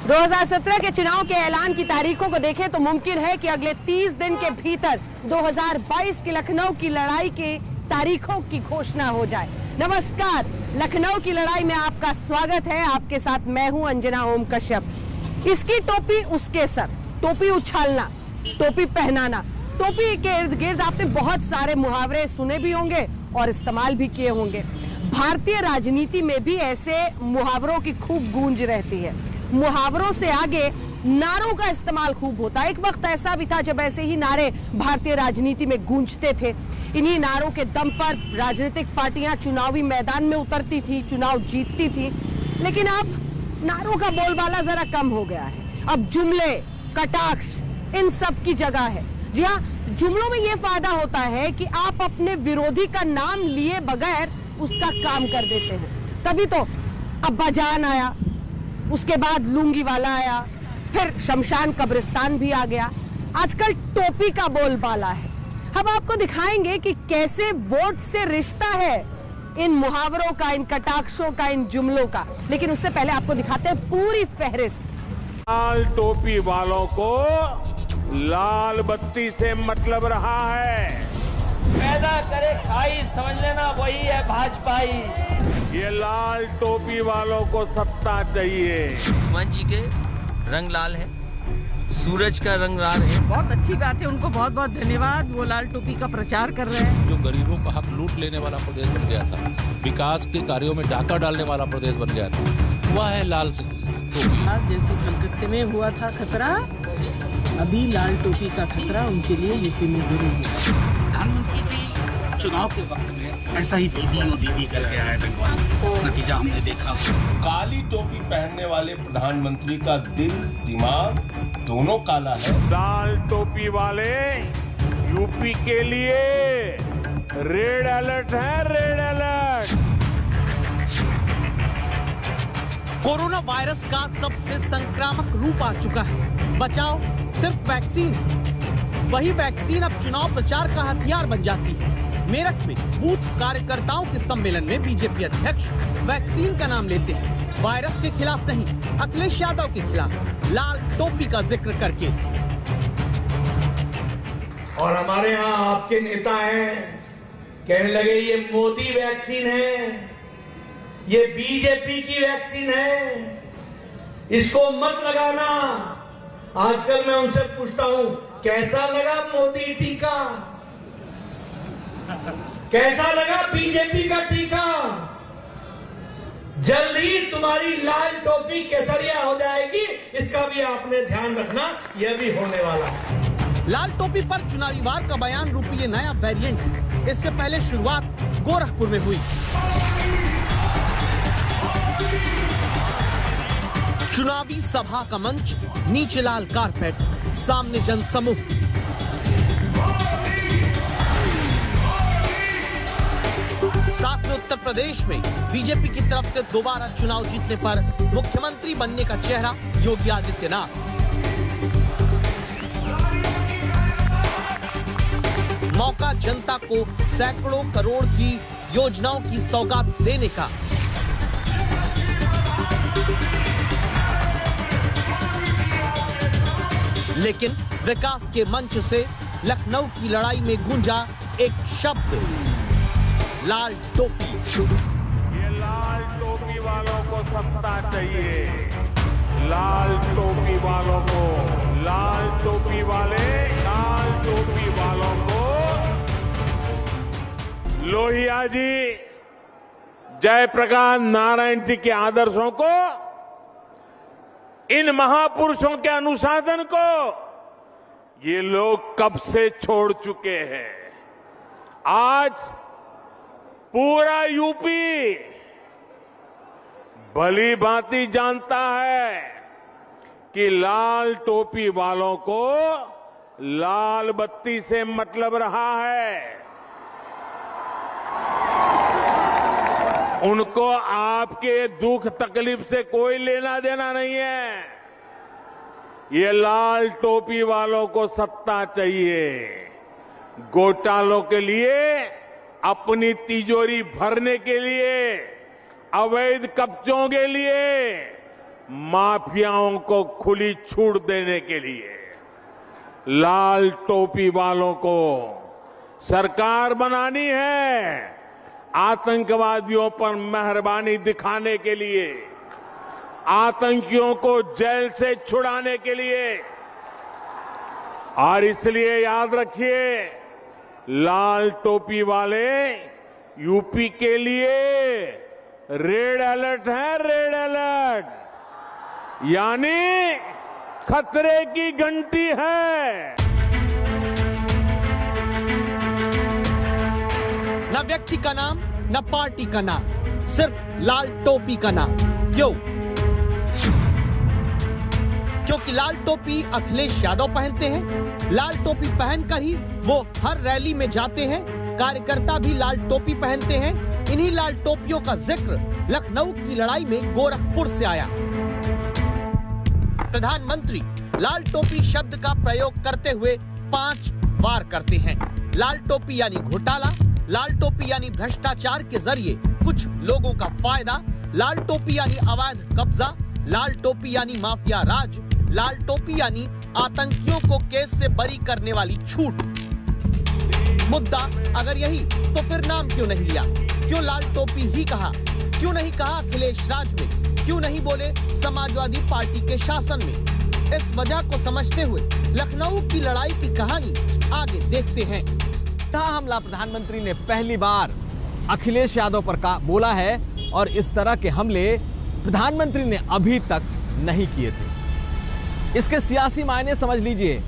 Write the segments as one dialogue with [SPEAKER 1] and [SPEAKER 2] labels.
[SPEAKER 1] 2017 के चुनाव के ऐलान की तारीखों को देखें तो मुमकिन है कि अगले 30 दिन के भीतर 2022 की लखनऊ की लड़ाई की तारीखों की घोषणा हो जाए। नमस्कार, लखनऊ की लड़ाई में आपका स्वागत है। आपके साथ मैं हूं अंजना ओम कश्यप। इसकी टोपी उसके सर, टोपी उछालना, टोपी पहनाना, टोपी के इर्द गिर्द आपने बहुत सारे मुहावरे सुने भी होंगे और इस्तेमाल भी किए होंगे। भारतीय राजनीति में भी ऐसे मुहावरों की खूब गूंज रहती है। मुहावरों से आगे नारों का इस्तेमाल खूब होता है। एक वक्त ऐसा भी था जब ऐसे ही नारे भारतीय राजनीति में गूंजते थे। इन्हीं नारों के दम पर राजनीतिक पार्टियां चुनावी मैदान में उतरती थी, चुनाव जीतती थी। लेकिन अब नारों का बोलबाला जरा कम हो गया है। अब जुमले, कटाक्ष, इन सब की जगह है। जी हाँ, जुमलों में यह फायदा होता है कि आप अपने विरोधी का नाम लिए बगैर उसका काम कर देते हैं। तभी तो अब्बाजान आया, उसके बाद लुंगी वाला आया, फिर शमशान कब्रिस्तान भी आ गया। आजकल टोपी का बोलबाला है। हम आपको दिखाएंगे कि कैसे वोट से रिश्ता है इन मुहावरों का, इन कटाक्षों का, इन जुमलों का। लेकिन उससे पहले आपको दिखाते हैं पूरी फहरिस्त।
[SPEAKER 2] लाल टोपी वालों को लाल बत्ती से मतलब रहा है।
[SPEAKER 3] पैदा करे खाई, समझ लेना वही है भाजपाई।
[SPEAKER 2] ये लाल टोपी वालों को सत्ता चाहिए।
[SPEAKER 4] हनुमान जी के रंग लाल है, सूरज का रंग लाल है।
[SPEAKER 5] बहुत अच्छी बात है, उनको बहुत बहुत धन्यवाद। वो लाल टोपी का प्रचार कर रहे हैं।
[SPEAKER 6] जो गरीबों का हक लूट लेने वाला प्रदेश बन गया था, विकास के कार्यों में डाका डालने वाला प्रदेश बन गया था, वह है लाल टोपी।
[SPEAKER 5] जैसे कलकत्ते में हुआ था खतरा, अभी लाल टोपी का खतरा उनके लिए यूपी में जरूर है।
[SPEAKER 7] प्रधानमंत्री जी चुनाव के वक्त में ऐसा ही दीदी करके आए, नतीजा हमने देखा।
[SPEAKER 8] काली टोपी पहनने वाले प्रधानमंत्री का दिल दिमाग दोनों काला है।
[SPEAKER 2] लाल टोपी वाले यूपी के लिए रेड अलर्ट है, रेड अलर्ट।
[SPEAKER 9] कोरोना वायरस का सबसे संक्रामक रूप आ चुका है। बचाव सिर्फ वैक्सीन, वही वैक्सीन अब चुनाव प्रचार का हथियार बन जाती है। मेरठ में बूथ कार्यकर्ताओं के सम्मेलन में बीजेपी अध्यक्ष वैक्सीन का नाम लेते हैं। वायरस के खिलाफ नहीं, अखिलेश यादव के खिलाफ लाल टोपी का जिक्र करके।
[SPEAKER 10] और हमारे यहाँ आपके नेता हैं, कहने लगे ये मोदी वैक्सीन है, ये बीजेपी की वैक्सीन है, इसको मत लगाना। आजकल मैं उनसे पूछता हूं, कैसा लगा मोदी टीका, कैसा लगा बीजेपी का टीका? जल्द ही तुम्हारी लाल टोपी केसरिया हो जाएगी, इसका भी आपने ध्यान रखना, यह भी होने वाला है।
[SPEAKER 9] लाल टोपी पर चुनावी वार का बयान रूपी ये नया वेरिएंट है। इससे पहले शुरुआत गोरखपुर में हुई। चुनावी सभा का मंच, नीचे लाल कारपेट, सामने जनसमूह। साथ में उत्तर प्रदेश में बीजेपी की तरफ से दोबारा चुनाव जीतने पर मुख्यमंत्री बनने का चेहरा योगी आदित्यनाथ। मौका जनता को सैकड़ों करोड़ की योजनाओं की सौगात देने का। लेकिन विकास के मंच से लखनऊ की लड़ाई में गूंजा एक शब्द, लाल टोपी।
[SPEAKER 2] ये लाल टोपी वालों को सत्ता चाहिए। लाल टोपी वालों को, लाल टोपी वाले, लाल टोपी वालों को। लोहिया जी, जयप्रकाश नारायण जी के आदर्शों को, इन महापुरुषों के अनुशासन को ये लोग कब से छोड़ चुके हैं। आज पूरा यूपी भली भांति जानता है कि लाल टोपी वालों को लाल बत्ती से मतलब रहा है। उनको आपके दुख तकलीफ से कोई लेना देना नहीं है। ये लाल टोपी वालों को सत्ता चाहिए। घोटालों के लिए, अपनी तिजोरी भरने के लिए, अवैध कब्जों के लिए माफियाओं को खुली छूट देने के लिए, लाल टोपी वालों को सरकार बनानी है, आतंकवादियों पर मेहरबानी दिखाने के लिए, आतंकियों को जेल से छुड़ाने के लिए। और इसलिए याद रखिए, लाल टोपी वाले यूपी के लिए रेड अलर्ट है, रेड अलर्ट, यानी खतरे की घंटी है।
[SPEAKER 9] न व्यक्ति का नाम, न पार्टी का नाम, सिर्फ लाल टोपी का नाम। क्यों? क्योंकि लाल टोपी अखिलेश यादव पहनते हैं। लाल टोपी पहनकर ही वो हर रैली में जाते हैं। कार्यकर्ता भी लाल टोपी पहनते हैं। इन्हीं लाल टोपियों का जिक्र लखनऊ की लड़ाई में गोरखपुर से आया। प्रधानमंत्री लाल टोपी शब्द का प्रयोग करते हुए 5 बार करते हैं। लाल टोपी यानी घोटाला, लाल टोपी यानी भ्रष्टाचार के जरिए कुछ लोगों का फायदा, लाल टोपी यानी अवैध कब्जा, लाल टोपी यानी माफिया राज, लाल टोपी यानी आतंकियों को केस से बरी करने वाली छूट। मुद्दा अगर यही तो फिर नाम क्यों नहीं लिया? क्यों लाल टोपी ही कहा? क्यों नहीं कहा अखिलेश राज में? क्यों नहीं बोले समाजवादी पार्टी के शासन में? इस वजह को समझते हुए लखनऊ की लड़ाई की कहानी आगे देखते हैं।
[SPEAKER 11] हमला प्रधानमंत्री ने पहली बार अखिलेश यादव पर बोला है और इस तरह के हमले प्रधानमंत्री ने अभी तक नहीं किए थे। इसके सियासी मायने समझ लीजिए।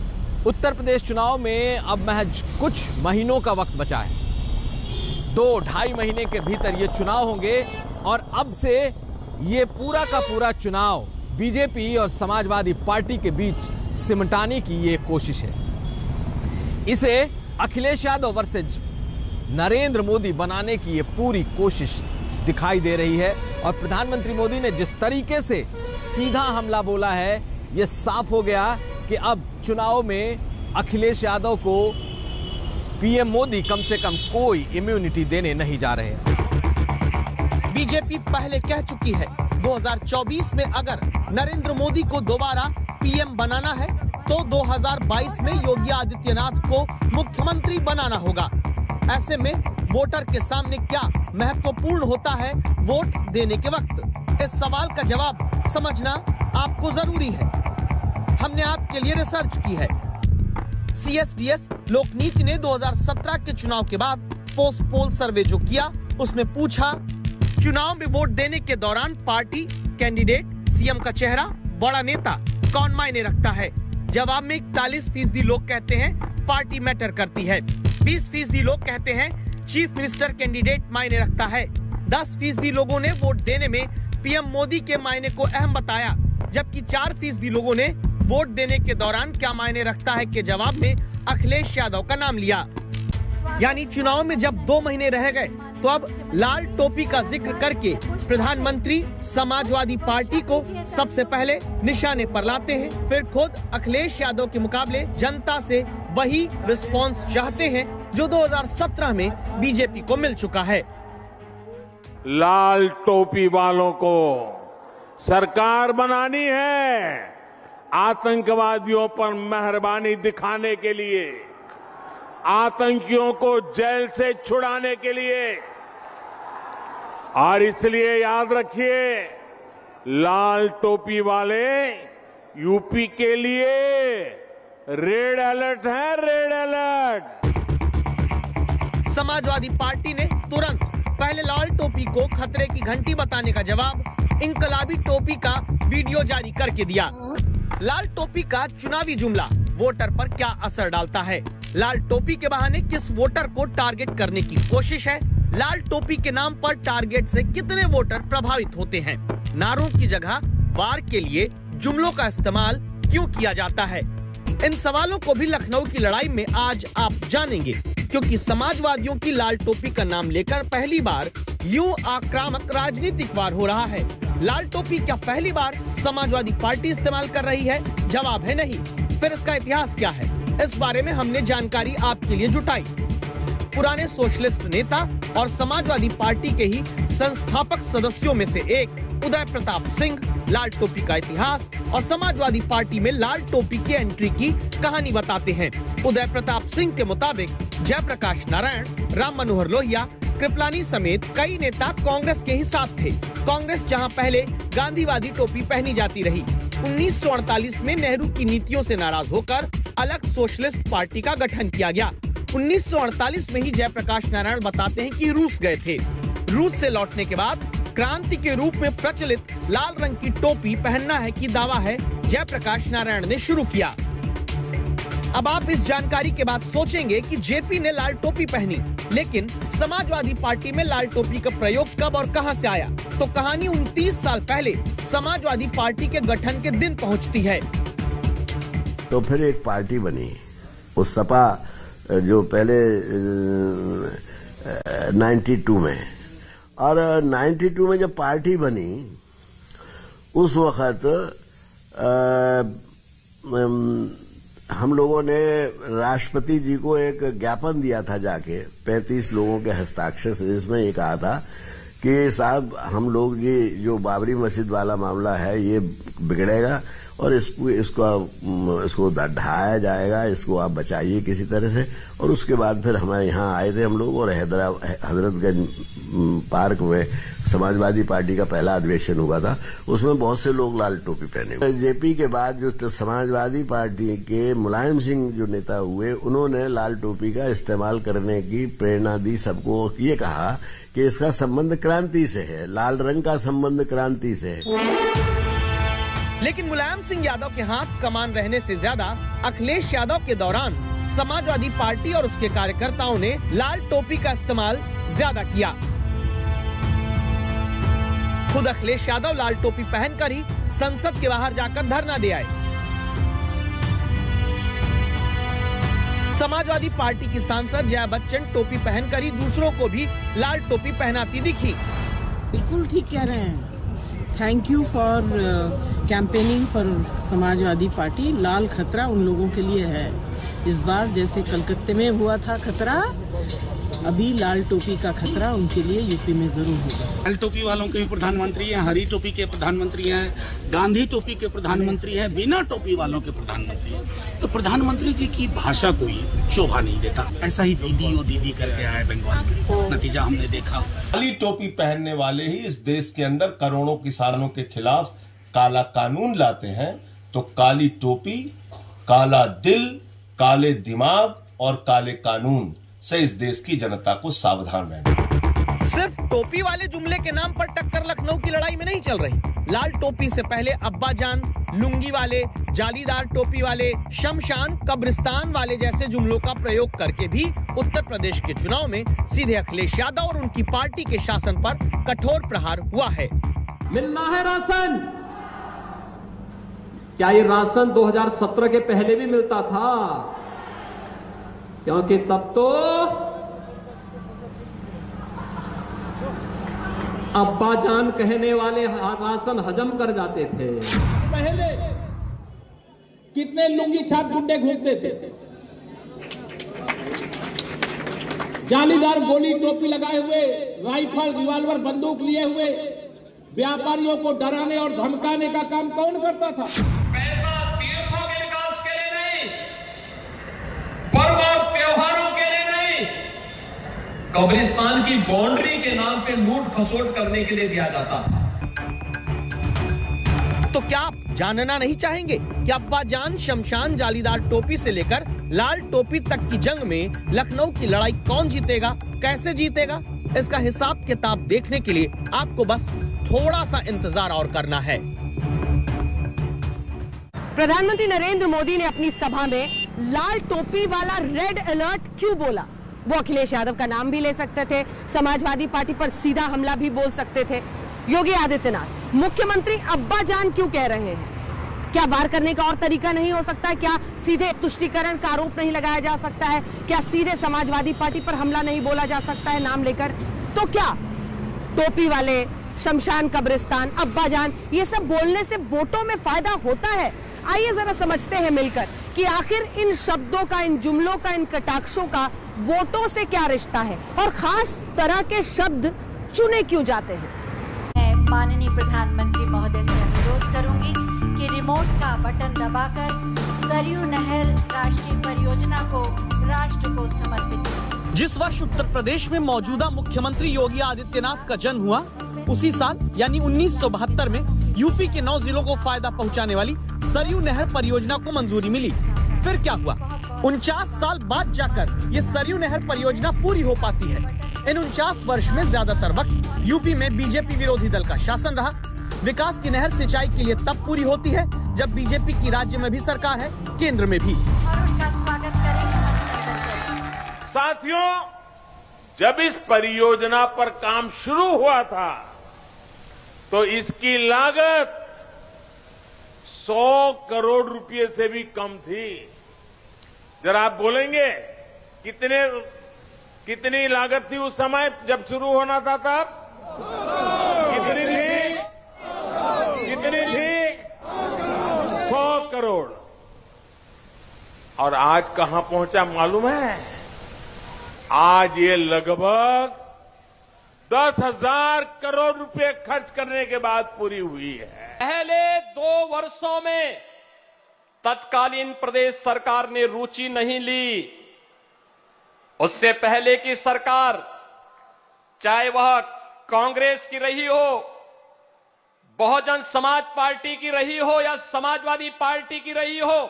[SPEAKER 11] उत्तर प्रदेश चुनाव में अब महज कुछ महीनों का वक्त बचा है। 2-2.5 महीने के भीतर ये चुनाव होंगे और अब से ये पूरा का पूरा चुनाव बीजेपी और समाजवादी पार्टी के बीच सिमटाने की ये कोशिश है। इसे अखिलेश यादव वर्सेज नरेंद्र मोदी बनाने की ये पूरी कोशिश दिखाई दे रही है। और प्रधानमंत्री मोदी ने जिस तरीके से सीधा हमला बोला है, ये साफ हो गया कि अब चुनाव में अखिलेश यादव को पीएम मोदी कम से कम कोई इम्यूनिटी देने नहीं जा रहे हैं।
[SPEAKER 9] बीजेपी पहले कह चुकी है 2024 में अगर नरेंद्र मोदी को दोबारा पीएम बनाना है तो 2022 में योगी आदित्यनाथ को मुख्यमंत्री बनाना होगा। ऐसे में वोटर के सामने क्या महत्वपूर्ण होता है वोट देने के वक्त? इस सवाल का जवाब समझना आपको जरूरी है। हमने आपके लिए रिसर्च की है। CSDS लोकनीति ने 2017 के चुनाव के बाद पोस्ट पोल सर्वे जो किया, उसमें पूछा चुनाव में वोट देने के दौरान पार्टी, कैंडिडेट, सीएम का चेहरा, बड़ा नेता कौन मायने रखता है? जवाब में 41% लोग कहते हैं पार्टी मैटर करती है। 20% लोग कहते हैं चीफ मिनिस्टर कैंडिडेट मायने रखता है। 10% लोगों ने वोट देने में पीएम मोदी के मायने को अहम बताया, जबकि 4% लोगों ने वोट देने के दौरान क्या मायने रखता है के जवाब में अखिलेश यादव का नाम लिया। यानी चुनाव में जब 2 महीने रह गए तो अब लाल टोपी का जिक्र करके प्रधानमंत्री समाजवादी पार्टी को सबसे पहले निशाने पर लाते हैं। फिर खुद अखिलेश यादव के मुकाबले जनता से वही रिस्पांस चाहते हैं जो 2017 में बीजेपी को मिल चुका है।
[SPEAKER 2] लाल टोपी वालों को सरकार बनानी है, आतंकवादियों पर मेहरबानी दिखाने के लिए, आतंकियों को जेल से छुड़ाने के लिए। और इसलिए याद रखिए, लाल टोपी वाले यूपी के लिए रेड अलर्ट है, रेड अलर्ट।
[SPEAKER 9] समाजवादी पार्टी ने तुरंत पहले लाल टोपी को खतरे की घंटी बताने का जवाब इनकलाबी टोपी का वीडियो जारी करके दिया। लाल टोपी का चुनावी जुमला वोटर पर क्या असर डालता है? लाल टोपी के बहाने किस वोटर को टारगेट करने की कोशिश है? लाल टोपी के नाम पर टारगेट से कितने वोटर प्रभावित होते हैं? नारों की जगह वार के लिए जुमलों का इस्तेमाल क्यों किया जाता है? इन सवालों को भी लखनऊ की लड़ाई में आज आप जानेंगे, क्योंकि समाजवादियों की लाल टोपी का नाम लेकर पहली बार यूं आक्रामक राजनीतिक वार हो रहा है। लाल टोपी क्या पहली बार समाजवादी पार्टी इस्तेमाल कर रही है? जवाब है नहीं। फिर इसका इतिहास क्या है? इस बारे में हमने जानकारी आपके लिए जुटाई। पुराने सोशलिस्ट नेता और समाजवादी पार्टी के ही संस्थापक सदस्यों में से एक उदय प्रताप सिंह लाल टोपी का इतिहास और समाजवादी पार्टी में लाल टोपी की एंट्री की कहानी बताते हैं। उदय प्रताप सिंह के मुताबिक जयप्रकाश नारायण, राम मनोहर लोहिया, कृपलानी समेत कई नेता कांग्रेस के ही साथ थे। कांग्रेस जहां पहले गांधीवादी टोपी पहनी जाती रही, 1948 में नेहरू की नीतियों से नाराज होकर अलग सोशलिस्ट पार्टी का गठन किया गया। 1948 में ही जयप्रकाश नारायण बताते हैं कि रूस गए थे। रूस से लौटने के बाद क्रांति के रूप में प्रचलित लाल रंग की टोपी पहनना है कि दावा है जयप्रकाश नारायण ने शुरू किया। अब आप इस जानकारी के बाद सोचेंगे कि जेपी ने लाल टोपी पहनी, लेकिन समाजवादी पार्टी में लाल टोपी का प्रयोग कब और कहां से आया? तो कहानी 29 साल पहले समाजवादी पार्टी के गठन के दिन पहुंचती है।
[SPEAKER 12] तो फिर एक पार्टी बनी, उस सपा जो पहले 92 में, और 92 में जब पार्टी बनी उस वक्त हम लोगों ने राष्ट्रपति जी को एक ज्ञापन दिया था जाके 35 लोगों के हस्ताक्षर से, जिसमें ये कहा था कि साहब हम लोग ये जो बाबरी मस्जिद वाला मामला है ये बिगड़ेगा और इसको ढाया जाएगा, इसको आप बचाइए किसी तरह से। और उसके बाद फिर हमारे यहाँ आए थे हम लोग और हजरतगंज पार्क में समाजवादी पार्टी का पहला अधिवेशन हुआ था, उसमें बहुत से लोग लाल टोपी पहने। जेपी के बाद जो समाजवादी पार्टी के मुलायम सिंह जो नेता हुए, उन्होंने लाल टोपी का इस्तेमाल करने की प्रेरणा दी सबको। ये कहा कि इसका संबंध क्रांति से है, लाल रंग का संबंध क्रांति से है।
[SPEAKER 9] लेकिन मुलायम सिंह यादव के हाथ कमान रहने से ज्यादा अखिलेश यादव के दौरान समाजवादी पार्टी और उसके कार्यकर्ताओं ने लाल टोपी का इस्तेमाल ज्यादा किया। खुद अखिलेश यादव लाल टोपी पहनकर ही संसद के बाहर जाकर धरना दे आए। समाजवादी पार्टी की सांसद जया बच्चन टोपी पहनकर ही दूसरों को भी लाल टोपी पहनाती दिखी।
[SPEAKER 5] बिल्कुल ठीक कह रहे हैं। Thank you for campaigning for Samajwadi Party. लाल खतरा उन लोगों के लिए है। इस बार जैसे कलकत्ते में हुआ था खतरा, अभी लाल टोपी का खतरा उनके लिए यूपी में जरूर होगा।
[SPEAKER 7] लाल टोपी वालों के भी प्रधानमंत्री हैं, हरी टोपी के प्रधानमंत्री हैं, गांधी टोपी के प्रधानमंत्री हैं, बिना टोपी वालों के प्रधानमंत्री हैं। तो प्रधानमंत्री जी की भाषा कोई शोभा नहीं देता। ऐसा ही दीदी वो दीदी करके आए बंगाल में, नतीजा हमने देखा।
[SPEAKER 8] काली टोपी पहनने वाले ही इस देश के अंदर करोड़ों किसानों के खिलाफ काला कानून लाते हैं। तो काली टोपी, काला दिल, काले दिमाग और काले कानून से इस देश की जनता को सावधान रहना।
[SPEAKER 9] सिर्फ टोपी वाले जुमले के नाम पर टक्कर लखनऊ की लड़ाई में नहीं चल रही। लाल टोपी से पहले अब्बाजान, लुंगी वाले, जालीदार टोपी वाले, शमशान, कब्रिस्तान वाले जैसे जुमलों का प्रयोग करके भी उत्तर प्रदेश के चुनाव में सीधे अखिलेश यादव और उनकी पार्टी के शासन पर कठोर प्रहार हुआ है।
[SPEAKER 13] मिलना है राशन। क्या ये राशन 2017 के पहले भी मिलता था? क्योंकि तब तो अब्बा जान कहने वाले राशन हजम कर जाते थे।
[SPEAKER 14] पहले कितने लुंगी छाप गुंडे घूमते थे, जालीदार गोली टोपी लगाए हुए, राइफल रिवॉल्वर बंदूक लिए हुए व्यापारियों को डराने और धमकाने का काम कौन करता था?
[SPEAKER 15] पैसा तीर्थों के विकास के लिए नहीं, पर्व और त्योहारों के लिए नहीं, कब्रिस्तान की बाउंड्री के नाम पे लूट खसोट करने के लिए दिया जाता था।
[SPEAKER 9] तो क्या आप जानना नहीं चाहेंगे कि अब्बाजान, शमशान, जालीदार टोपी से लेकर लाल टोपी तक की जंग में लखनऊ की लड़ाई कौन जीतेगा, कैसे जीतेगा? इसका हिसाब किताब देखने के लिए आपको बस थोड़ा सा इंतजार और करना है।
[SPEAKER 1] प्रधानमंत्री नरेंद्र मोदी ने अपनी सभा में लाल टोपी वाला रेड अलर्ट क्यों बोला? वो अखिलेश यादव का नाम भी ले सकते थे, समाजवादी पार्टी पर सीधा हमला भी बोल सकते थे। योगी आदित्यनाथ, मुख्यमंत्री अब्बाजान क्यों कह रहे हैं? क्या वार करने का और तरीका नहीं हो सकता? क्या सीधे तुष्टीकरण का आरोप नहीं लगाया जा सकता है? क्या सीधे समाजवादी पार्टी पर हमला नहीं बोला जा सकता है नाम लेकर? तो क्या टोपी वाले, शमशान, कब्रिस्तान, अब्बाजान, ये सब बोलने से वोटों में फायदा होता है? आइए जरा समझते हैं मिलकर कि आखिर इन शब्दों का, इन जुमलों का, इन कटाक्षों का वोटों से क्या रिश्ता है और खास तरह के शब्द चुने क्यों जाते हैं?
[SPEAKER 16] मैं माननीय प्रधानमंत्री महोदय से अनुरोध करूंगी कि रिमोट का बटन दबाकर सरयू नहर राष्ट्रीय परियोजना को राष्ट्र को समर्पित करें।
[SPEAKER 9] जिस वर्ष उत्तर प्रदेश में मौजूदा मुख्यमंत्री योगी आदित्यनाथ का जन्म हुआ, उसी साल यानी 1972 में यूपी के 9 जिलों को फायदा पहुंचाने वाली सरयू नहर परियोजना को मंजूरी मिली। फिर क्या हुआ? 49 साल बाद जाकर ये सरयू नहर परियोजना पूरी हो पाती है। इन 49 वर्ष में ज्यादातर वक्त यूपी में बीजेपी विरोधी दल का शासन रहा। विकास की नहर सिंचाई के लिए तब पूरी होती है जब बीजेपी की राज्य में भी सरकार है, केंद्र में भी।
[SPEAKER 2] साथियों, जब इस परियोजना पर काम शुरू हुआ था तो इसकी लागत 100 करोड़ रुपए से भी कम थी। जरा आप बोलेंगे कितनी लागत थी उस समय जब शुरू होना था तब? कितनी थी? 100 करोड़। और आज कहां पहुंचा मालूम है? आज ये लगभग 10,000 करोड़ रुपए खर्च करने के बाद पूरी हुई है।
[SPEAKER 17] पहले 2 वर्षों में तत्कालीन प्रदेश सरकार ने रुचि नहीं ली। उससे पहले की सरकार, चाहे वह कांग्रेस की रही हो, बहुजन समाज पार्टी की रही हो या समाजवादी पार्टी की रही हो,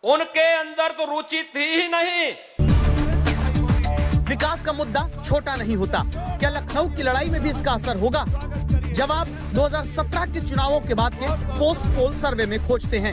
[SPEAKER 17] उनके अंदर तो रुचि थी ही नहीं।
[SPEAKER 9] विकास का मुद्दा छोटा नहीं होता। क्या लखनऊ की लड़ाई में भी इसका असर होगा? जवाब 2017 के चुनावों के बाद के पोस्ट पोल सर्वे में खोजते हैं।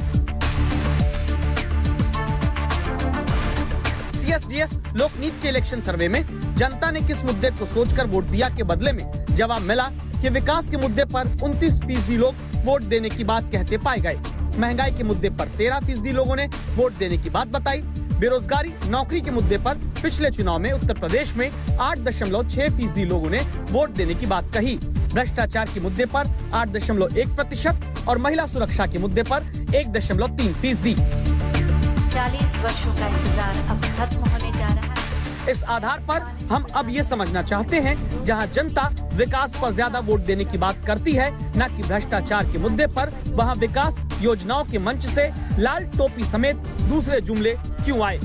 [SPEAKER 9] CSDS लोकनीति के इलेक्शन सर्वे में जनता ने किस मुद्दे को सोचकर वोट दिया के बदले में जवाब मिला कि विकास के मुद्दे पर 29% लोग वोट देने की बात कहते पाए गए। महंगाई के मुद्दे पर 13% लोगों ने वोट देने की बात बताई। बेरोजगारी, नौकरी के मुद्दे पर पिछले चुनाव में उत्तर प्रदेश में 8.6% लोगों ने वोट देने की बात कही। भ्रष्टाचार के मुद्दे पर 8.1% और महिला सुरक्षा के मुद्दे पर 1.3%।
[SPEAKER 16] 40 वर्षों का इंतजार अब खत्म होने जा रहा है।
[SPEAKER 9] इस आधार पर हम अब ये समझना चाहते हैं, जहां जनता विकास पर ज्यादा वोट देने की बात करती है, न कि भ्रष्टाचार के मुद्दे पर, वहां विकास योजनाओं के मंच से लाल टोपी समेत दूसरे जुमले क्यों आए?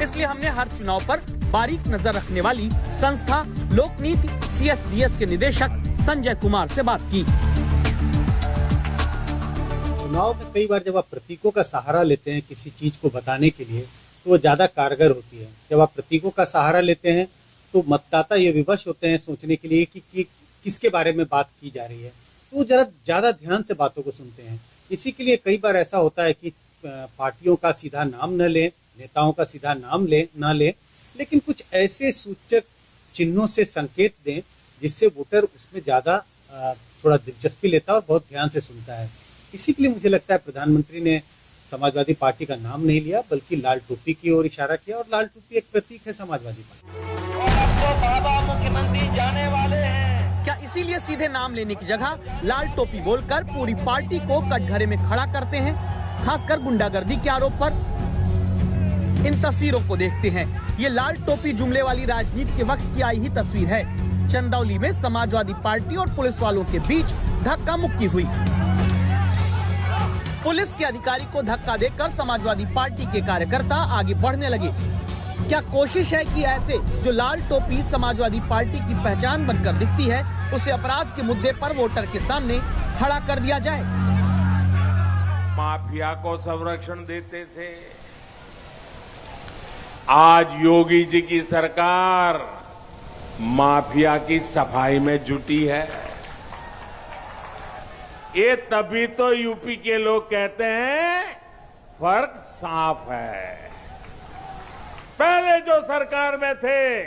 [SPEAKER 9] इसलिए हमने हर चुनाव पर बारीक नजर रखने वाली संस्था लोकनीति CSDS के निदेशक संजय कुमार से बात की।
[SPEAKER 18] चुनाव में कई बार जब आप प्रतीकों का सहारा लेते हैं किसी चीज को बताने के लिए, तो वो ज्यादा कारगर होती है। जब आप प्रतीकों का सहारा लेते हैं तो मतदाता ये विवश होते हैं सोचने के लिए कि किसके बारे में बात की जा रही है, तो वो जरा ज्यादा ध्यान से बातों को सुनते हैं। इसी के लिए कई बार ऐसा होता है कि पार्टियों का सीधा नाम न लें, नेताओं का सीधा नाम न लें, लेकिन कुछ ऐसे सूचक चिन्हों से संकेत दें जिससे वोटर उसमें ज्यादा थोड़ा दिलचस्पी लेता है और बहुत ध्यान से सुनता है। इसी के लिए मुझे लगता है प्रधानमंत्री ने समाजवादी पार्टी का नाम नहीं लिया, बल्कि लाल टोपी की ओर इशारा किया, और लाल टोपी एक प्रतीक है समाजवादी पार्टी।
[SPEAKER 3] तो बाबा मुख्यमंत्री जाने वाले हैं।
[SPEAKER 9] क्या इसीलिए सीधे नाम लेने की जगह लाल टोपी बोलकर पूरी पार्टी को कटघरे में खड़ा करते हैं, खासकर गुंडागर्दी के आरोप पर? इन तस्वीरों को देखते हैं। ये लाल टोपी जुमले वाली राजनीति के वक्त की आई ही तस्वीर है। चंदौली में समाजवादी पार्टी और पुलिस वालों के बीच धक्का मुक्की हुई। पुलिस के अधिकारी को धक्का देकर समाजवादी पार्टी के कार्यकर्ता आगे बढ़ने लगे। क्या कोशिश है कि ऐसे जो लाल टोपी समाजवादी पार्टी की पहचान बनकर दिखती है, उसे अपराध के मुद्दे पर वोटर के सामने खड़ा कर दिया जाए?
[SPEAKER 2] माफिया को संरक्षण देते थे। आज योगी जी की सरकार माफिया की सफाई में जुटी है। ये तभी तो यूपी के लोग कहते हैं फर्क साफ है। पहले जो सरकार में थे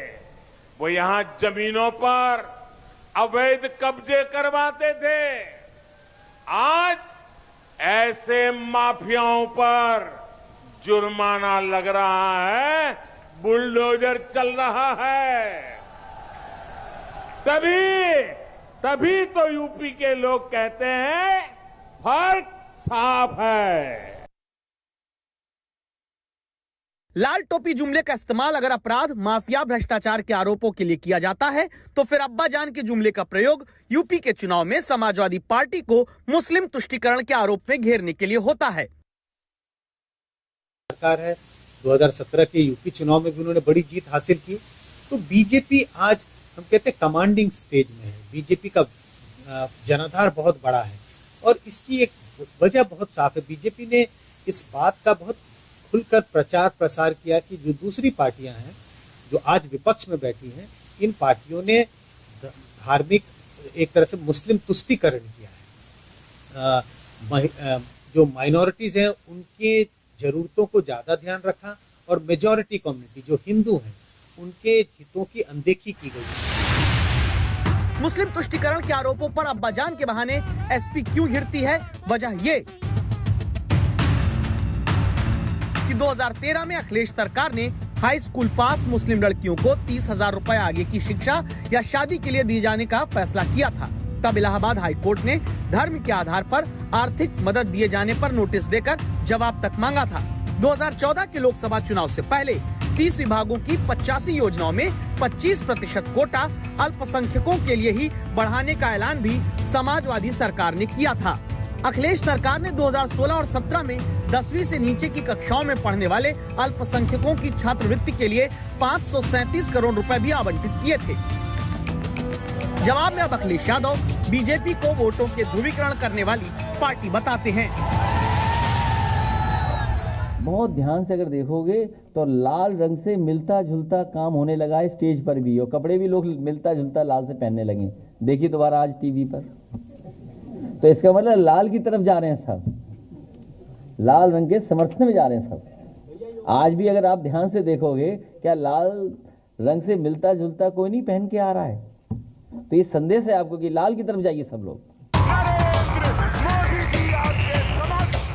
[SPEAKER 2] वो यहां जमीनों पर अवैध कब्जे करवाते थे। आज ऐसे माफियाओं पर जुर्माना लग रहा है, बुलडोजर चल रहा है। तभी तो यूपी के लोग कहते हैं फर्क साफ है।
[SPEAKER 9] लाल टोपी जुमले का इस्तेमाल अगर अपराध, माफिया, भ्रष्टाचार के आरोपों के लिए किया जाता है तो फिर अब्बा जान के जुमले का प्रयोग यूपी के चुनाव में समाजवादी पार्टी को मुस्लिम तुष्टीकरण के आरोप में घेरने के लिए होता है।
[SPEAKER 18] सरकार है 2017 के यूपी चुनाव में भी उन्होंने बड़ी जीत हासिल की। तो बीजेपी आज हम कहते हैं कमांडिंग स्टेज में है। बीजेपी का जनाधार बहुत बड़ा है और इसकी एक वजह बहुत साफ है। बीजेपी ने इस बात का बहुत खुलकर प्रचार प्रसार किया कि जो दूसरी पार्टियां हैं जो आज विपक्ष में बैठी हैं, इन पार्टियों ने धार्मिक एक तरह से मुस्लिम तुष्टीकरण किया है। जो माइनॉरिटीज हैं उनके जरूरतों को ज्यादा ध्यान रखा और मेजॉरिटी कम्युनिटी जो हिंदू हैं उनके हितों की अनदेखी की गई।
[SPEAKER 9] मुस्लिम तुष्टीकरण के आरोपों पर अब्बा जान के बहाने एसपी क्यों घिरती है? वजह ये कि 2013 में अखिलेश सरकार ने हाई स्कूल पास मुस्लिम लड़कियों को 30,000 रुपए आगे की शिक्षा या शादी के लिए दिए जाने का फैसला किया था। तब इलाहाबाद हाई कोर्ट ने धर्म के आधार पर आर्थिक मदद दिए जाने पर नोटिस देकर जवाब तक मांगा था। 2014 के लोकसभा चुनाव से पहले 30 विभागों की 85 योजनाओं में 25% कोटा अल्पसंख्यकों के लिए ही बढ़ाने का ऐलान भी समाजवादी सरकार ने किया था। अखिलेश सरकार ने 2016 और 17 में 10वीं से नीचे की कक्षाओं में पढ़ने वाले अल्पसंख्यकों की छात्रवृत्ति के लिए 537 करोड़ रुपए भी आवंटित किए थे। जवाब में अब अखिलेश यादव बीजेपी को वोटों के ध्रुवीकरण करने वाली पार्टी बताते हैं।
[SPEAKER 19] बहुत ध्यान से अगर देखोगे तो लाल रंग से मिलता जुलता काम होने लगा है स्टेज पर भी, और कपड़े भी लोग मिलता जुलता लाल से पहनने लगे। देखिए दोबारा आज टीवी पर, तो इसका मतलब लाल की तरफ जा रहे हैं सब, लाल रंग के समर्थन में जा रहे हैं सब। आज भी अगर आप ध्यान से देखोगे क्या लाल रंग से मिलता जुलता कोई नहीं पहन के आ रहा है? तो ये संदेश है आपको कि लाल की तरफ जाइए सब लोग।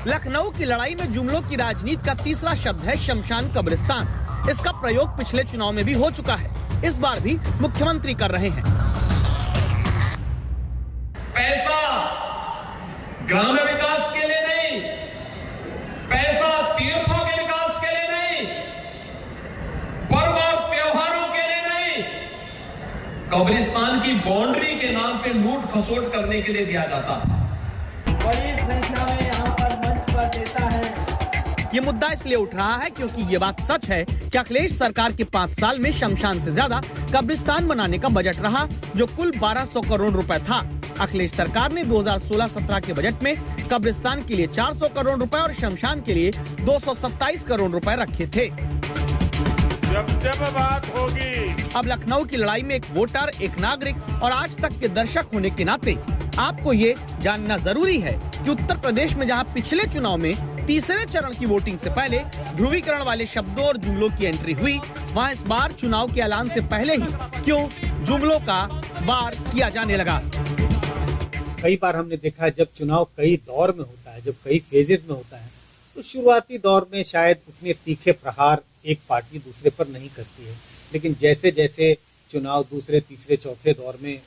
[SPEAKER 9] लखनऊ की लड़ाई में जुमलों की राजनीति का तीसरा शब्द है शमशान कब्रिस्तान। इसका प्रयोग पिछले चुनाव में भी हो चुका है, इस बार भी मुख्यमंत्री कर रहे हैं।
[SPEAKER 15] पैसा ग्रामीण विकास के लिए नहीं, पैसा तीर्थों के विकास के लिए नहीं, पर्व और त्योहारों के लिए नहीं, कब्रिस्तान की बाउंड्री के नाम पे लूट खसोट करने के लिए दिया जाता था।
[SPEAKER 3] बड़ी संख्या में यहाँ पर मंच पर देता है।
[SPEAKER 9] ये मुद्दा इसलिए उठ रहा है क्योंकि ये बात सच है कि अखिलेश सरकार के 5 साल में शमशान से ज्यादा कब्रिस्तान बनाने का बजट रहा, जो कुल 1200 करोड़ रुपए था। अखिलेश सरकार ने 2016-17 के बजट में कब्रिस्तान के लिए 400 करोड़ रुपए और शमशान के लिए 227 करोड़ रुपए रखे थे।
[SPEAKER 2] जब बात होगी
[SPEAKER 9] अब लखनऊ की लड़ाई में एक वोटर, एक नागरिक और आज तक के दर्शक होने के नाते आपको ये जानना जरूरी है कि उत्तर प्रदेश में जहां पिछले चुनाव में तीसरे चरण की वोटिंग से पहले ध्रुवीकरण वाले शब्दों और जुमलों की एंट्री हुई, वहां इस बार चुनाव के ऐलान से पहले ही क्यों जुमलों का वार किया जाने लगा।
[SPEAKER 18] कई बार हमने देखा है जब चुनाव कई दौर में होता है, जब कई फेजेस में होता है, तो शुरुआती दौर में शायद उतने तीखे प्रहार एक पार्टी दूसरे पर नहीं करती है, लेकिन जैसे जैसे चुनाव दूसरे, तीसरे, चौथे दौर में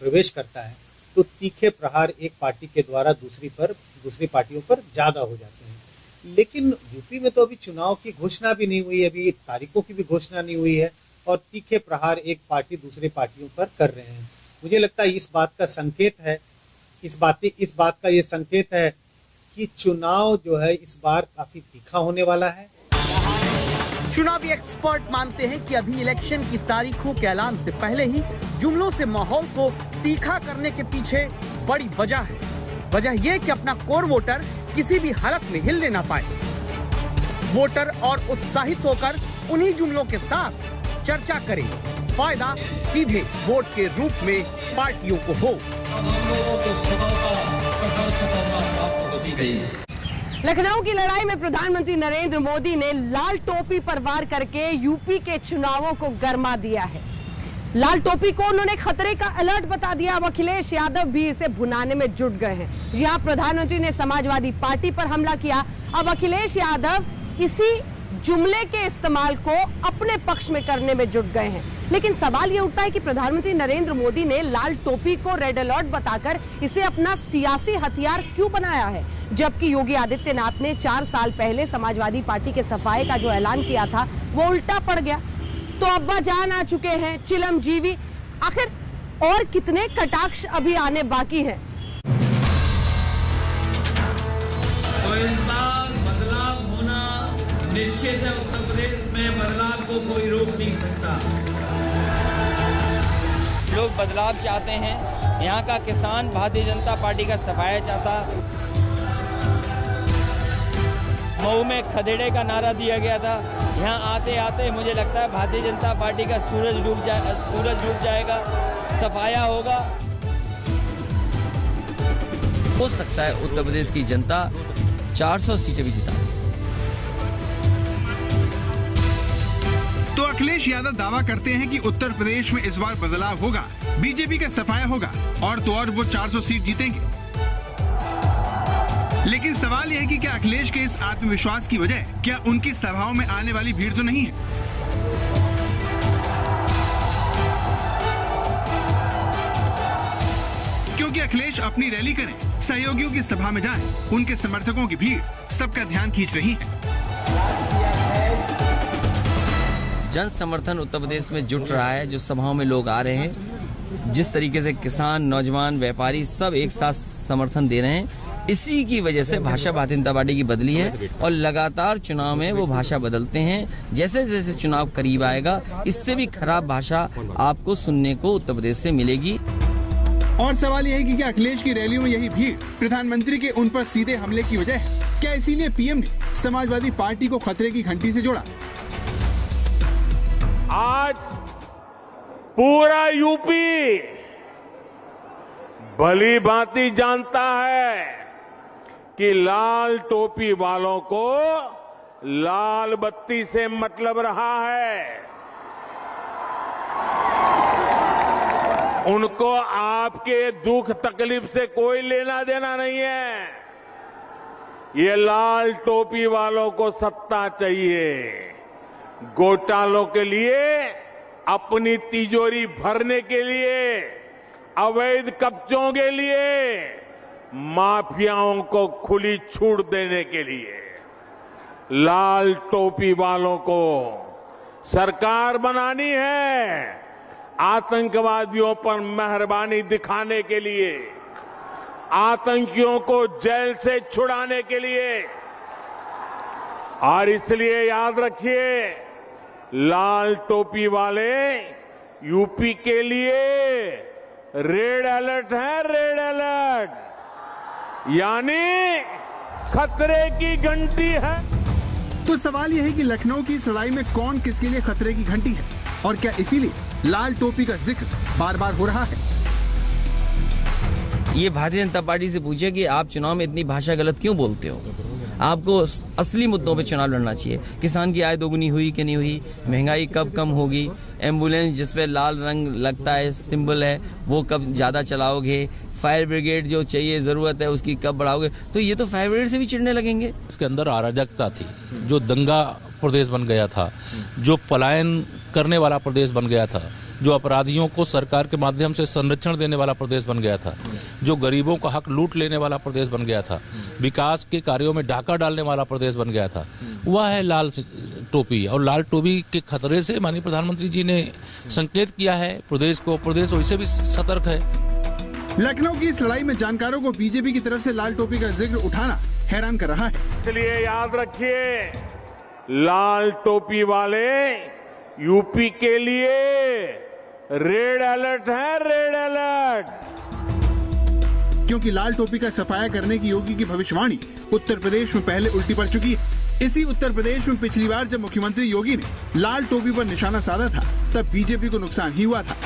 [SPEAKER 18] प्रवेश करता है तो तीखे प्रहार एक पार्टी के द्वारा दूसरी पार्टियों पर ज्यादा हो जाते हैं। लेकिन यूपी में तो अभी चुनाव की घोषणा भी नहीं हुई है, अभी तारीखों की भी घोषणा नहीं हुई है और तीखे प्रहार एक पार्टी दूसरी पार्टियों पर कर रहे हैं। मुझे लगता है इस बात का संकेत है, इस बात का ये संकेत है कि चुनाव जो है इस बार काफी तीखा होने वाला है।
[SPEAKER 9] चुनावी एक्सपर्ट मानते हैं कि अभी इलेक्शन की तारीखों के ऐलान से पहले ही जुमलों से माहौल को तीखा करने के पीछे बड़ी वजह है। वजह यह कि अपना कोर वोटर किसी भी हालत में हिलने ना पाए। वोटर और उत्साहित होकर उन्हीं जुमलों के साथ चर्चा करे, फायदा सीधे वोट के रूप में पार्टियों को हो।
[SPEAKER 1] लखनऊ की लड़ाई में प्रधानमंत्री नरेंद्र मोदी ने लाल टोपी पर वार करके यूपी के चुनावों को गरमा दिया है। लाल टोपी को उन्होंने खतरे का अलर्ट बता दिया। अब अखिलेश यादव भी इसे भुनाने में जुट गए हैं। जी हां, प्रधानमंत्री ने समाजवादी पार्टी पर हमला किया, अब अखिलेश यादव इसी जुमले के इस्तेमाल को अपने पक्ष में करने में जुट गए हैं। लेकिन सवाल ये उठता है कि प्रधानमंत्री नरेंद्र मोदी ने लाल टोपी को रेड अलर्ट बताकर इसे अपना सियासी हथियार क्यों बनाया है, जबकि योगी आदित्यनाथ ने 4 साल पहले समाजवादी पार्टी के सफाए का जो ऐलान किया था वो उल्टा पड़ गया। तो अब्बा जान आ चुके हैं, चिलम जीवी, आखिर और कितने कटाक्ष अभी आने बाकी हैं?
[SPEAKER 3] तो इस बार बदलाव होना निश्चित है। उत्तर प्रदेश में बदलाव को कोई रोक नहीं सकता।
[SPEAKER 4] लोग बदलाव चाहते हैं। यहाँ का किसान भारतीय जनता पार्टी का सफाया चाहता। मऊ में खदेड़े का नारा दिया गया था। यहाँ आते आते मुझे लगता है भारतीय जनता पार्टी का सूरज डूब जाएगा, सफाया होगा। हो सकता है उत्तर प्रदेश की जनता 400 सीटें भी जिता।
[SPEAKER 20] तो अखिलेश यादव दावा करते हैं कि उत्तर प्रदेश में इस बार बदलाव होगा, बीजेपी का सफाया होगा और तो और वो 400 सीट जीतेंगे। लेकिन सवाल यह है कि क्या अखिलेश के इस आत्मविश्वास की वजह क्या उनकी सभाओं में आने वाली भीड़ तो नहीं है? क्योंकि अखिलेश अपनी रैली करें, सहयोगियों की सभा में जाएं, उनके समर्थकों की भीड़ सबका ध्यान खींच रही है।
[SPEAKER 4] जन समर्थन उत्तर प्रदेश में जुट रहा है, जो सभाओं में लोग आ रहे हैं, जिस तरीके से किसान, नौजवान, व्यापारी सब एक साथ समर्थन दे रहे हैं, इसी की वजह से भाषा भारतीय जनता पार्टी की बदली है। और लगातार चुनाव में वो भाषा बदलते हैं। जैसे जैसे चुनाव करीब आएगा, इससे भी खराब भाषा आपको सुनने को उत्तर प्रदेश से मिलेगी।
[SPEAKER 20] और सवाल यह है कि क्या अखिलेश की रैलियों में यही भीड़ प्रधानमंत्री के उन पर सीधे हमले की वजह है? क्या इसीलिए पीएम ने समाजवादी पार्टी को खतरे की घंटी से जोड़ा?
[SPEAKER 2] आज पूरा यूपी भली भांति जानता है कि लाल टोपी वालों को लाल बत्ती से मतलब रहा है। उनको आपके दुख तकलीफ से कोई लेना देना नहीं है। ये लाल टोपी वालों को सत्ता चाहिए, घोटालों के लिए, अपनी तिजोरी भरने के लिए, अवैध कब्जों के लिए, माफियाओं को खुली छूट देने के लिए। लाल टोपी वालों को सरकार बनानी है, आतंकवादियों पर मेहरबानी दिखाने के लिए, आतंकियों को जेल से छुड़ाने के लिए। और इसलिए याद रखिए, लाल टोपी वाले यूपी के लिए रेड अलर्ट है, रेड अलर्ट, यानी खतरे की घंटी है।
[SPEAKER 20] तो सवाल यह है कि लखनऊ की इस लड़ाई में कौन किसके लिए खतरे की घंटी है और क्या इसीलिए लाल टोपी का जिक्र बार बार हो रहा है?
[SPEAKER 4] ये भारतीय जनता पार्टी से पूछे कि आप चुनाव में इतनी भाषा गलत क्यों बोलते हो? आपको असली मुद्दों पे चुनाव लड़ना चाहिए। किसान की आय दोगुनी हुई कि नहीं हुई, महंगाई कब कम होगी, एम्बुलेंस जिसपे लाल रंग लगता है, सिंबल है, वो कब ज्यादा चलाओगे, फायर ब्रिगेड जो चाहिए जरूरत है उसकी कब बढ़ाओगे? तो ये तो फायर ब्रिगेड से भी चिढ़ने लगेंगे।
[SPEAKER 6] इसके अंदर अराजकता थी, जो दंगा प्रदेश बन गया था, जो पलायन करने वाला प्रदेश बन गया था, जो अपराधियों को सरकार के माध्यम से संरक्षण देने वाला प्रदेश बन गया था, जो गरीबों का हक लूट लेने वाला प्रदेश बन गया था, विकास के कार्यों में डाका डालने वाला प्रदेश बन गया था, वह है लाल टोपी। और लाल टोपी के खतरे से माननीय प्रधानमंत्री जी ने संकेत किया है प्रदेश को, प्रदेश वैसे भी सतर्क है।
[SPEAKER 20] लखनऊ की इस लड़ाई में जानकारों को बीजेपी की तरफ से लाल टोपी का जिक्र उठाना हैरान कर रहा है।
[SPEAKER 2] इसलिए याद रखिए, लाल टोपी वाले यूपी के लिए रेड अलर्ट है, रेड अलर्ट,
[SPEAKER 20] क्योंकि लाल टोपी का सफाया करने की योगी की भविष्यवाणी उत्तर प्रदेश में पहले उल्टी पड़ चुकी है। इसी उत्तर प्रदेश में पिछली बार जब मुख्यमंत्री योगी ने लाल टोपी पर निशाना साधा था, तब बीजेपी को नुकसान ही हुआ था।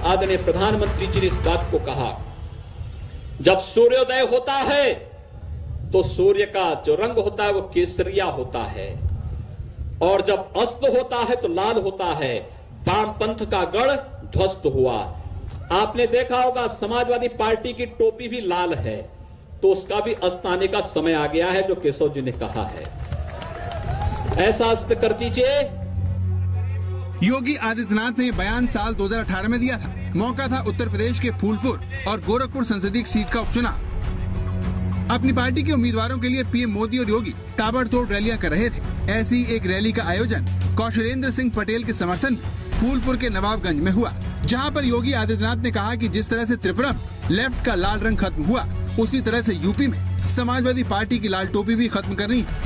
[SPEAKER 14] आदरणीय प्रधानमंत्री जी ने इस बात को कहा, जब सूर्योदय होता है तो सूर्य का जो रंग होता है वो केसरिया होता है, और जब अस्त होता है तो लाल होता है। वामपंथ का गढ़ ध्वस्त हुआ। आपने देखा होगा समाजवादी पार्टी की टोपी भी लाल है, तो उसका भी अस्त आने का समय आ गया है, जो केशव जी ने कहा है। ऐसा अस्त कर दीजिए
[SPEAKER 20] योगी आदित्यनाथ ने ये बयान साल 2018 में दिया था। मौका था उत्तर प्रदेश के फूलपुर और गोरखपुर संसदीय सीट का उपचुनाव। अपनी पार्टी के उम्मीदवारों के लिए पीएम मोदी और योगी ताबड़तोड़ रैलियां कर रहे थे। ऐसी एक रैली का आयोजन कौशलेंद्र सिंह पटेल के समर्थन में फूलपुर के नवाबगंज में हुआ, जहां पर योगी आदित्यनाथ ने कहा कि जिस तरह से त्रिपुरा में लेफ्ट का लाल रंग खत्म हुआ, उसी तरह से यूपी में समाजवादी पार्टी की लाल टोपी भी खत्म करनी है।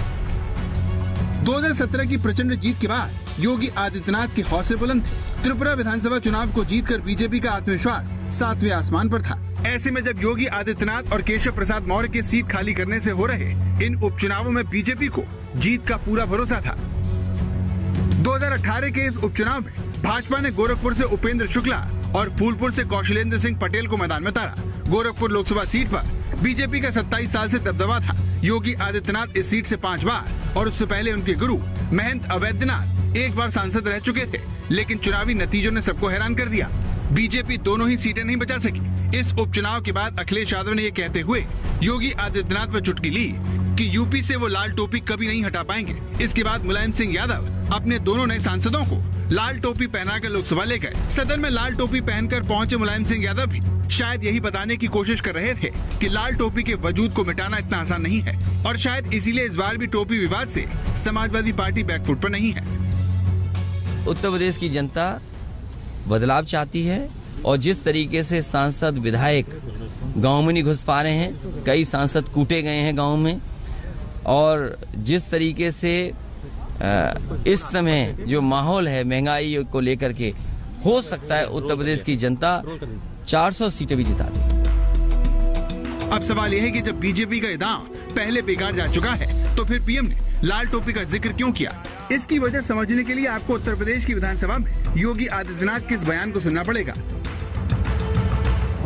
[SPEAKER 20] 2017 की प्रचंड जीत के बाद योगी आदित्यनाथ के हौसले बुलंद थे। त्रिपुरा विधानसभा चुनाव को जीतकर बीजेपी का आत्मविश्वास 7वें आसमान पर था। ऐसे में जब योगी आदित्यनाथ और केशव प्रसाद मौर्य के सीट खाली करने से हो रहे इन उपचुनावों में बीजेपी को जीत का पूरा भरोसा था। 2018 के इस उपचुनाव में भाजपा ने गोरखपुर से उपेंद्र शुक्ला और फूलपुर से कौशलेंद्र सिंह पटेल को मैदान में उतारा। गोरखपुर लोकसभा सीट पर बीजेपी का 27 साल से दबदबा था। योगी आदित्यनाथ इस सीट से 5 बार और उससे पहले उनके गुरु महंत अवैधनाथ एक बार सांसद रह चुके थे, लेकिन चुनावी नतीजों ने सबको हैरान कर दिया। बीजेपी दोनों ही सीटें नहीं बचा सकी। इस उपचुनाव के बाद अखिलेश यादव ने ये कहते हुए योगी आदित्यनाथ पर चुटकी ली कि यूपी से वो लाल टोपी कभी नहीं हटा पाएंगे। इसके बाद मुलायम सिंह यादव अपने दोनों नए सांसदों को लाल टोपी पहनाकर लोकसभा ले गए। सदन में लाल टोपी पहनकर पहुंचे मुलायम सिंह यादव भी शायद यही बताने की कोशिश कर रहे थे कि लाल टोपी के वजूद को मिटाना इतना आसान नहीं है, और शायद इसीलिए इस बार भी टोपी विवाद से समाजवादी पार्टी बैकफुट पर नहीं है।
[SPEAKER 4] उत्तर प्रदेश की जनता बदलाव चाहती है, और जिस तरीके से सांसद विधायक गांव में नहीं घुस पा रहे हैं, कई सांसद कूटे गए हैं गांव में, और जिस तरीके से इस समय जो माहौल है महंगाई को लेकर के, हो सकता है उत्तर प्रदेश की जनता 400 सीटें भी जिता दे।
[SPEAKER 20] अब सवाल यह है कि जब बीजेपी का दांव पहले बेकार जा चुका है, तो फिर पीएम ने लाल टोपी का जिक्र क्यों किया? इसकी वजह समझने के लिए आपको उत्तर प्रदेश की विधानसभा में योगी आदित्यनाथ के इस बयान को सुनना पड़ेगा।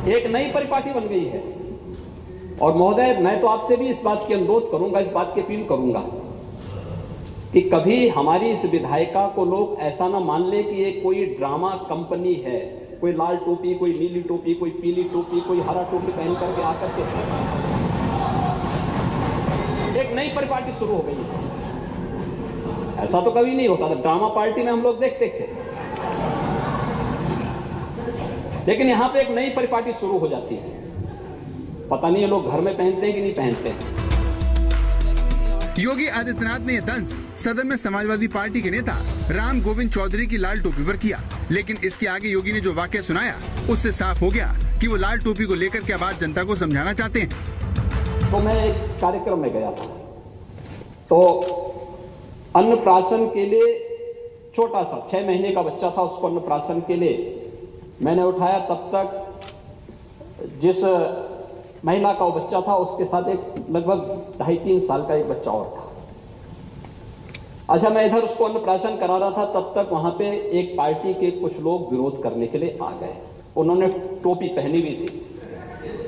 [SPEAKER 14] एक नई परिपाटी बन गई है, और महोदय मैं तो आपसे भी इस बात की अनुरोध करूंगा, इस बात की अपील करूंगा कि कभी हमारी इस विधायिका को लोग ऐसा ना मान ले कि ये कोई ड्रामा कंपनी है, कोई लाल टोपी, कोई नीली टोपी, कोई पीली टोपी, कोई हरा टोपी पहन करके आकर के एक नई परिपाटी शुरू हो गई है। ऐसा तो कभी नहीं होता था, ड्रामा पार्टी में हम लोग देखते थे, लेकिन यहां पे एक नई परिपाटी शुरू हो जाती है। पता नहीं ये लोग घर में पहनते हैं कि नहीं पहनते हैं।
[SPEAKER 20] योगी आदित्यनाथ ने यह तंज सदन में समाजवादी पार्टी के नेता राम गोविंद चौधरी की लाल टोपी पर किया, लेकिन इसके आगे योगी ने जो वाकया सुनाया उससे साफ हो गया कि वो लाल टोपी को लेकर क्या बात जनता को समझाना चाहते हैं।
[SPEAKER 14] तो मैं एक कार्यक्रम में गया था, तो अन्नप्राशन के लिए छोटा सा 6 महीने का बच्चा था, उसको अन्नप्राशन के लिए मैंने उठाया। तब तक जिस महिला का वो बच्चा था उसके साथ एक लगभग 2.5-3 साल का एक बच्चा और था। अच्छा, मैं इधर उसको अन्नप्राशन करा रहा था, तब तक वहां पे एक पार्टी के कुछ लोग विरोध करने के लिए आ गए। उन्होंने टोपी पहनी हुई थी।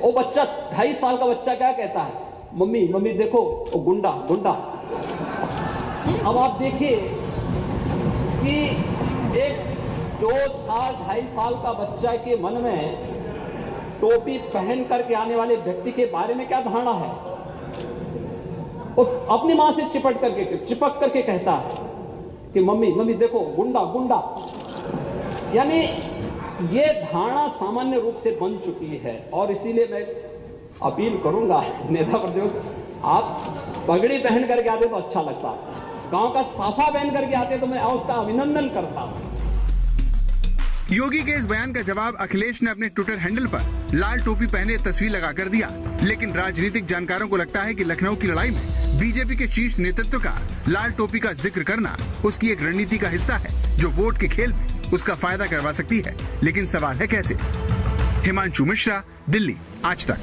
[SPEAKER 14] वो बच्चा 2.5 साल का बच्चा क्या कहता है, मम्मी मम्मी देखो वो गुंडा गुंडा। अब आप देखिए कि एक 2-2.5 साल का बच्चा के मन में टोपी पहन करके आने वाले व्यक्ति के बारे में क्या धारणा है। वो अपनी मां से चिपक करके कहता है कि मम्मी मम्मी देखो गुंडा गुंडा। यानी ये धारणा सामान्य रूप से बन चुकी है, और इसीलिए मैं अपील करूंगा नेता प्रतिपक्ष, आप पगड़ी पहन करके आते तो अच्छा लगता, गांव का साफा पहन करके आते तो मैं उसका अभिनंदन करता।
[SPEAKER 20] योगी के इस बयान का जवाब अखिलेश ने अपने ट्विटर हैंडल पर लाल टोपी पहने तस्वीर लगाकर दिया, लेकिन राजनीतिक जानकारों को लगता है कि लखनऊ की लड़ाई में बीजेपी के शीर्ष नेतृत्व का लाल टोपी का जिक्र करना उसकी एक रणनीति का हिस्सा है, जो वोट के खेल में उसका फायदा करवा सकती है। लेकिन सवाल है कैसे? हिमांशु मिश्रा, दिल्ली, आज तक।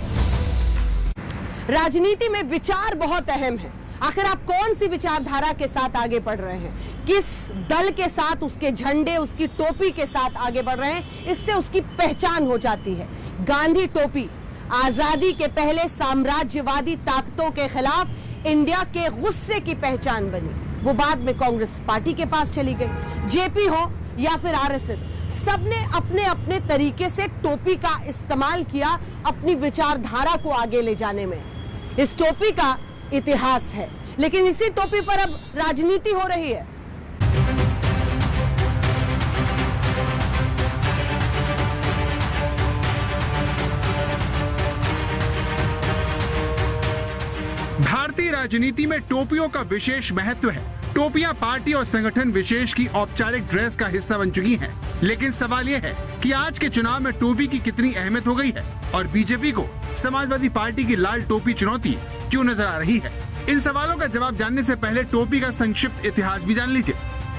[SPEAKER 1] राजनीति में विचार बहुत अहम है। आखिर आप कौन सी विचारधारा के साथ आगे बढ़ रहे हैं, किस दल के साथ, उसके झंडे, उसकी टोपी के साथ आगे बढ़ रहे हैं, इससे उसकी पहचान हो जाती है। गांधी टोपी आजादी के पहले साम्राज्यवादी ताकतों के खिलाफ इंडिया के गुस्से की पहचान बनी। वो बाद में कांग्रेस पार्टी के पास चली गई। जेपी हो या फिर आरएसएस, सबने अपने अपने तरीके से टोपी का इस्तेमाल किया अपनी विचारधारा को आगे ले जाने में। इस टोपी का इतिहास है, लेकिन इसी टोपी पर अब राजनीति हो रही है।
[SPEAKER 20] राजनीति में टोपियों का विशेष महत्व है। टोपियां पार्टी और संगठन विशेष की औपचारिक ड्रेस का हिस्सा बन चुकी हैं। लेकिन सवाल ये है कि आज के चुनाव में टोपी की कितनी अहमियत हो गई है और बीजेपी को समाजवादी पार्टी की लाल टोपी चुनौती क्यों नजर आ रही है। इन सवालों का जवाब जानने से पहले टोपी का संक्षिप्त इतिहास भी जान लीजिए।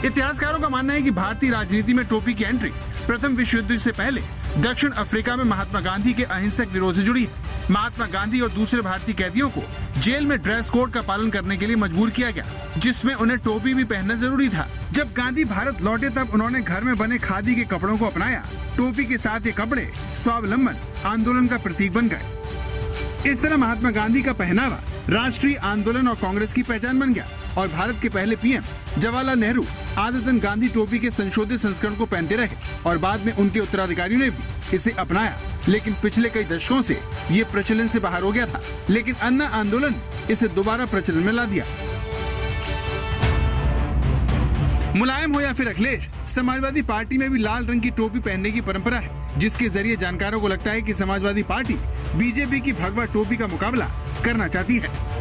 [SPEAKER 20] इतिहासकारों का मानना है कि भारतीय राजनीति में टोपी की एंट्री प्रथम विश्व युद्ध से पहले दक्षिण अफ्रीका में महात्मा गांधी के अहिंसक विरोध से जुड़ी है। महात्मा गांधी और दूसरे भारतीय कैदियों को जेल में ड्रेस कोड का पालन करने के लिए मजबूर किया गया, जिसमें उन्हें टोपी भी पहनना जरूरी था। जब गांधी भारत लौटे तब उन्होंने घर में बने खादी के कपड़ों को अपनाया। टोपी के साथ ये कपड़े स्वावलंबन आंदोलन का प्रतीक बन गए। इस तरह महात्मा गांधी का पहनावा राष्ट्रीय आंदोलन और कांग्रेस की पहचान बन गया और भारत के पहले पीएम जवाहरलाल नेहरू आदतन गांधी टोपी के संशोधित संस्करण को पहनते रहे और बाद में उनके उत्तराधिकारियों ने भी इसे अपनाया। लेकिन पिछले कई दशकों से ये प्रचलन से बाहर हो गया था, लेकिन अन्ना आंदोलन ने इसे दोबारा प्रचलन में ला दिया। मुलायम हो या फिर अखिलेश, समाजवादी पार्टी में भी लाल रंग की टोपी पहनने की परंपरा है, जिसके जरिए जानकारों को लगता है कि समाजवादी पार्टी बीजेपी की भगवा टोपी का मुकाबला करना चाहती है।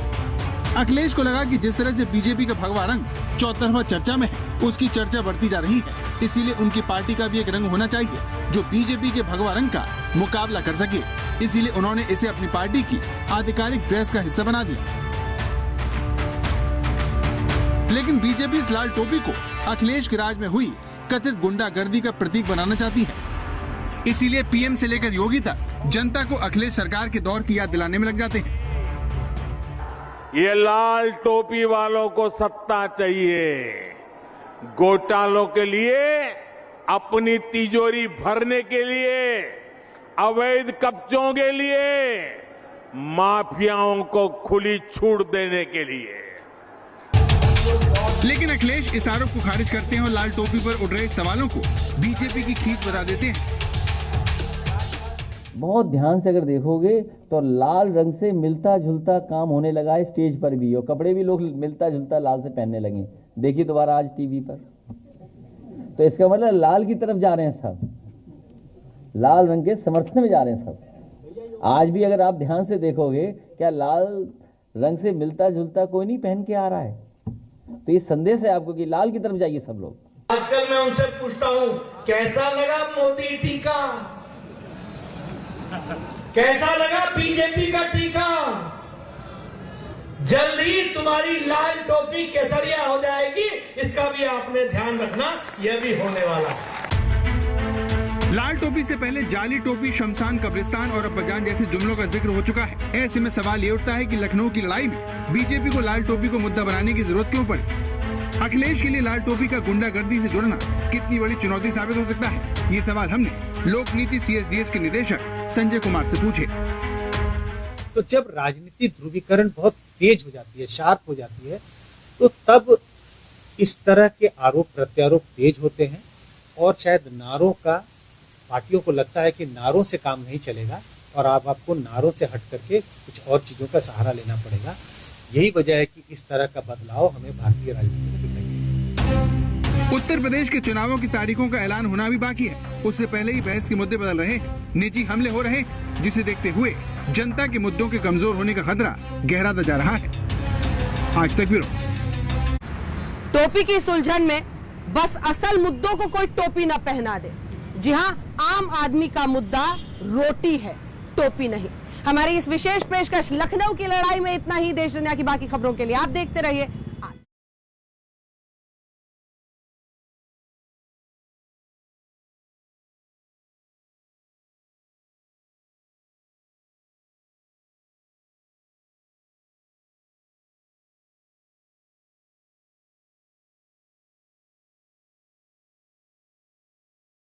[SPEAKER 20] अखिलेश को लगा कि जिस तरह से बीजेपी का भगवा रंग चौतरफा चर्चा में है, उसकी चर्चा बढ़ती जा रही है, इसीलिए उनकी पार्टी का भी एक रंग होना चाहिए जो बीजेपी के भगवा रंग का मुकाबला कर सके। इसीलिए उन्होंने इसे अपनी पार्टी की आधिकारिक ड्रेस का हिस्सा बना दिया। लेकिन बीजेपी इस लाल टोपी को अखिलेश के राज में हुई कथित गुंडागर्दी का प्रतीक बनाना चाहती है। इसीलिए पीएम से लेकर योगी तक जनता को अखिलेश सरकार के दौर की याद दिलाने में लग जाते हैं।
[SPEAKER 2] ये लाल टोपी वालों को सत्ता चाहिए, घोटालों के लिए, अपनी तिजोरी भरने के लिए, अवैध कब्जों के लिए, माफियाओं को खुली छूट देने के लिए।
[SPEAKER 20] लेकिन अखिलेश इस आरोप को खारिज करते हैं और लाल टोपी पर उठ रहे सवालों को बीजेपी की खींच बता देते हैं।
[SPEAKER 19] बहुत ध्यान से अगर देखोगे तो लाल रंग से मिलता जुलता काम होने लगा है स्टेज पर भी, और कपड़े भी लोग मिलता जुलता लाल से पहनने लगे। देखिए दोबारा आज टीवी पर, तो इसका मतलब लाल की तरफ जा रहे हैं सब, लाल रंग के समर्थन में जा रहे हैं सब। आज भी अगर आप ध्यान से देखोगे, क्या लाल रंग से मिलता जुलता कोई नहीं पहन के आ रहा है? तो ये संदेश है आपको कि लाल की तरफ जाइए सब लोग।
[SPEAKER 10] आजकल मैं उनसे पूछता हूं, कैसा लगा मोदी टीका, कैसा लगा बीजेपी का टीका? जल्दी तुम्हारी लाल टोपी केसरिया हो जाएगी, इसका भी आपने ध्यान रखना, यह भी होने वाला है।
[SPEAKER 20] लाल टोपी से पहले जाली टोपी, शमशान, कब्रिस्तान और अब्बाजान जैसे जुमलों का जिक्र हो चुका है। ऐसे में सवाल ये उठता है कि लखनऊ की लड़ाई में बीजेपी को लाल टोपी को मुद्दा बनाने की जरूरत क्यों पड़ी? अखिलेश के लिए लाल टोपी का गुंडागर्दी से जुड़ना कितनी बड़ी चुनौती साबित हो सकता है? ये सवाल हमने लोक नीति CSDS के निदेशक संजय कुमार से पूछे।
[SPEAKER 18] तो जब राजनीति ध्रुवीकरण बहुत तेज हो जाती है, शार्प हो जाती है, तो तब इस तरह के आरोप प्रत्यारोप तेज होते हैं और शायद नारों का, पार्टियों को लगता है कि नारों से काम नहीं चलेगा और आपको नारों से हट करके कुछ और चीजों का सहारा लेना पड़ेगा। यही वजह है कि इस तरह का बदलाव हमें भारतीय राजनीति में दिखाई।
[SPEAKER 20] उत्तर प्रदेश के चुनावों की तारीखों का ऐलान होना भी बाकी है। उससे पहले ही बहस के मुद्दे बदल रहे हैं, निजी हमले हो रहे हैं, जिसे देखते हुए जनता के मुद्दों के कमजोर होने का खतरा गहराता जा रहा है। आज तक ब्यूरो।
[SPEAKER 1] टोपी की सुलझन में बस असल मुद्दों को कोई टोपी न पहना दे। जी हाँ, आम आदमी का मुद्दा रोटी है, टोपी नहीं। हमारी इस विशेष पेशकश लखनऊ की लड़ाई में इतना ही। देश दुनिया की बाकी खबरों के लिए आप देखते रहिए